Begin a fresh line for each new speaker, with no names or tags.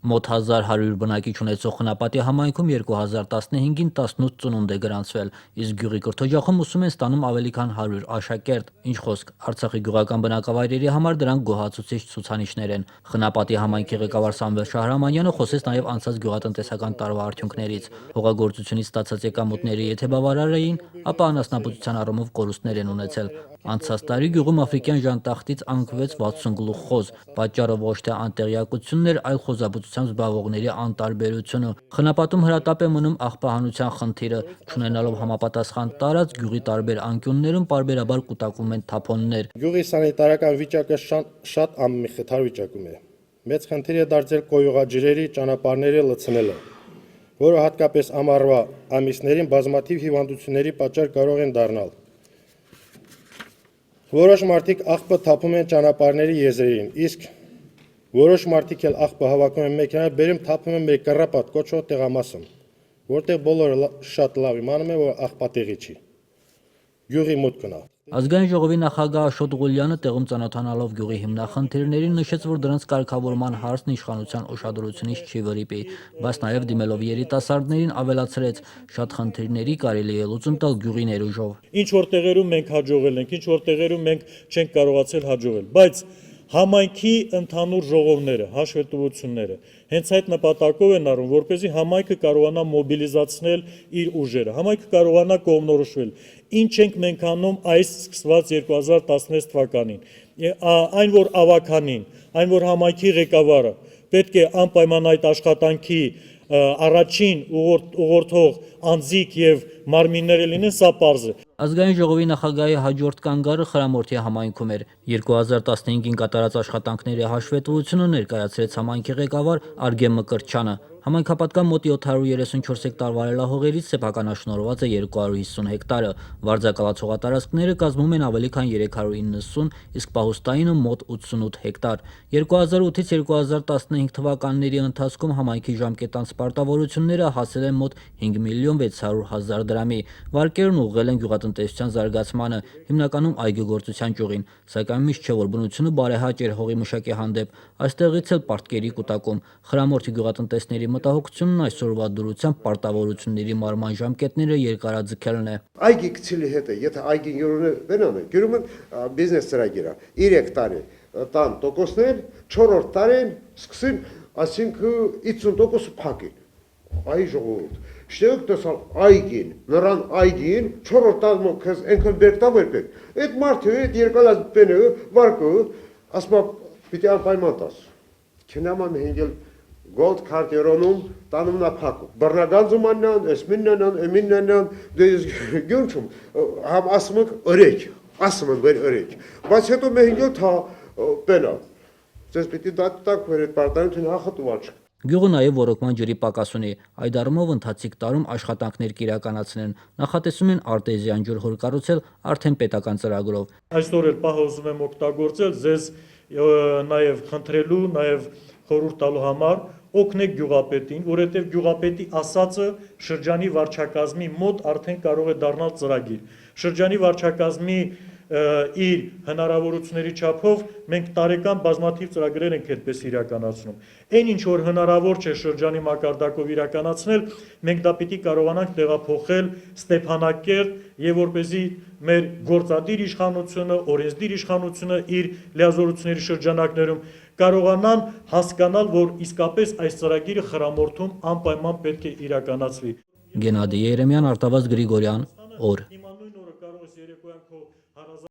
Մոտ 1100 բնակիչ ունեցող Խնապատի համայնքում 2015-ին 18 ծնունդ է գրանցվել, իսկ գյուղի կրթօջախում ուսում են ստանում ավելի քան 100 աշակերտ, ինչ խոսք, Արցախի գյուղական բնակավայրերի համար դրանք գոհացուցիչ ցուցանիշներ են։ Խնապատի համայնքի ղեկավար Սամվել Շահրամանյանը խոսեց նաև անցած գյուղատնտեսական տարվա արդյունքներից։ Հողագործությունից ստացած եկամուտները եթե բավարար էին, ապա անասնաբուծության առումով կորուստներ են ունեցել։ Անցած տարի գյուղում աֆրիկյան ժանտախտից անկվեց 60 գլուխ խոզ, պատճառը ոչ թե անտեղյակությունն էր, այլ խոզաբուծությամբ զբաղվողների անտարբերությունը։ Խնապատում հրատապ է մնում աղբահանության խնդիրը, չունենալով համապատասխան տարածք, գյուղի տարբեր անկյուններում պարբերաբար կուտակվում են թափոններ։
Գյուղի սանիտարական վիճակը շատ անմխիթար վիճակում է։ Մեծ խնդիր է դարձել կոյուղաջրերի ճանապարհները լցնելը, որը հատկապես ամառվա ամիսներին բազմաթիվ հիվանդությունների պատճառ կարող են դառնալ։ Որոշ մարդիկ աղբը թափում են ճանապարհների եզրերին, իսկ որոշ մարդիկ էլ աղբը հավաքում են մեքենա, բերում թափում են մեր կռապատ կոչվող տեղամասում, որտեղ բոլորը շատ լավ իմանում են, որ աղբատեղի չի։ Գյուղի մուտքն է։
Ազգային ժողովի նախագահ Աշոտ Ղուլյանը տեղում ծանոթանալով գյուղի հիմնախնդիրներին նշեց, որ դրանց կարգավորման հարցն իշխանության ուշադրությունից չի վրիպի, բայց նաև դիմելով երիտասարդներին ավելացրեց, շատ խնդիրների կարելի է լուծում տալ գյուղի ներուժով։
Ինչ որ տեղերում մենք հաջողել ենք, ինչ որ տեղերում մենք չենք կարողացել հաջողել, բայց համայնքի ընդհանուր ժողովները, հաշվետվությունները հենց այդ նպատակով են առում, որպեսզի համայնքը կարողանա մոբիլիզացնել իր ուժերը, համայնքը կարողանա կողմնորոշվել։ Ինչ ենք մենք անում այս սկսված 2016 թվականին, այն որ ավականին, այն որ համայնքի ղեկավարը պետք է անպայման այդ աշխատանքի առաջին ուղղորդող անձիկ եւ մարմինները լինեն, սա պարզ է։
Ազգային ժողովի նախագահի հաջորդ կանգառը Խրամորթի համայնքում էր։ 2015-ին կատարած աշխատանքների հաշվետվությունը ներկայացրեց համայնքի ղեկավար Արգեմ Մկրտչյանը։ Համայնքապատկան մոտ 734 հեկտար վարելահողերից սեփականաշնորհված է 250 հեկտարը, վարձակալած հողատարածքները կազմում են ավելի քան 390, իսկ պահուստայինը մոտ 88 հեկտար։ 2008-ից 2015 թվականների ընթացքում համայնքի ժամկետանց պարտավորությունները հասել են մոտ 5 միլիոն 600 հազար դրամի։ Վարկերն ուղղել են գյուղատնտեսության զարգացմանը, հիմնականում այգեգործության ճյուղին, սակայն միշտ չէ, որ բնությունը բարեհաճ էր հողի մշակի հանդեպ, այստեղից էլ պարտքերի կուտակում։ Խրամորթի գյուղատնտեսների մտահոգությունն այսօրվա դրությամբ պարտավորությունների մարման ժամկետները երկարաձգելն է։
Այգի գցելի հետ է, եթե այգին յուրոնը բենան է, գյուրում են բիզնես ծրագիր է, 3 տարի տան տոկոսներ, 4-րդ տարին սկսին, այսինքն 50% փակին։ Այ ժողովուրդ, շտեք տեսալ այգին, նրան այգին 4-րդ տարում քեզ այնքան բերտա վերբեք։ Այդ մարդը այդ երկալած բենը վարկը, ասма պիտի անպայման տաս։ Քնամամ հենգել Gold Card-երոնում տանում նա փակում։ Բռնագանձումանյան, էսմիննան, էմիննան, դες գյունչում, համ ասում եք օրեք, ասում են վեր օրեք։ Բայց հետո մենք թա բենա։ Ձեզ պիտի դատակ վեր այդ պարտանյութին հախտուաչ։
Գյուղը նաև ոռոգման ջրի պակաս ունի, այդ առումով ընթացիկ տարում աշխատանքներ կիրականացնեն, նախատեսում են արտեզյան ջրհոր կառուցել արդեն պետական ծրագրով։
Այսօր էլ պահը ուզում եմ օգտագործել ձեզ նաև խնդրելու, նաև խորհուրդ տալու համար օգնեք գյուղապետին, որովհետև գյուղապետի ասածը շրջանի վարչակազմի մոտ արդեն կարող է դառնալ ծրագիր։ Շրջանի վարչակազմի իր հնարավորությունների չափով մենք տարեկան բազմաթիվ ծրագրեր ենք այդպես իրականացնում։ Այն ինչ որ հնարավոր չէ շրջանի մակարդակով իրականացնել, մենք դա պիտի կարողանանք տեղափոխել Ստեփանակերտ եւ որպեսզի մեր գործադիր իշխանությունը, օրենսդիր իշխանությունը իր լիազորությունների շրջանակներում կարողանան հասկանալ, որ իսկապես այս ծրագիրը Խրամորթում անպայման պետք է իրականացվի։
Գենադի Երեմյան, Արտավազդ Գրիգորյան, օր։
Հիմա նույն օրը կարող ես երեկոյան քո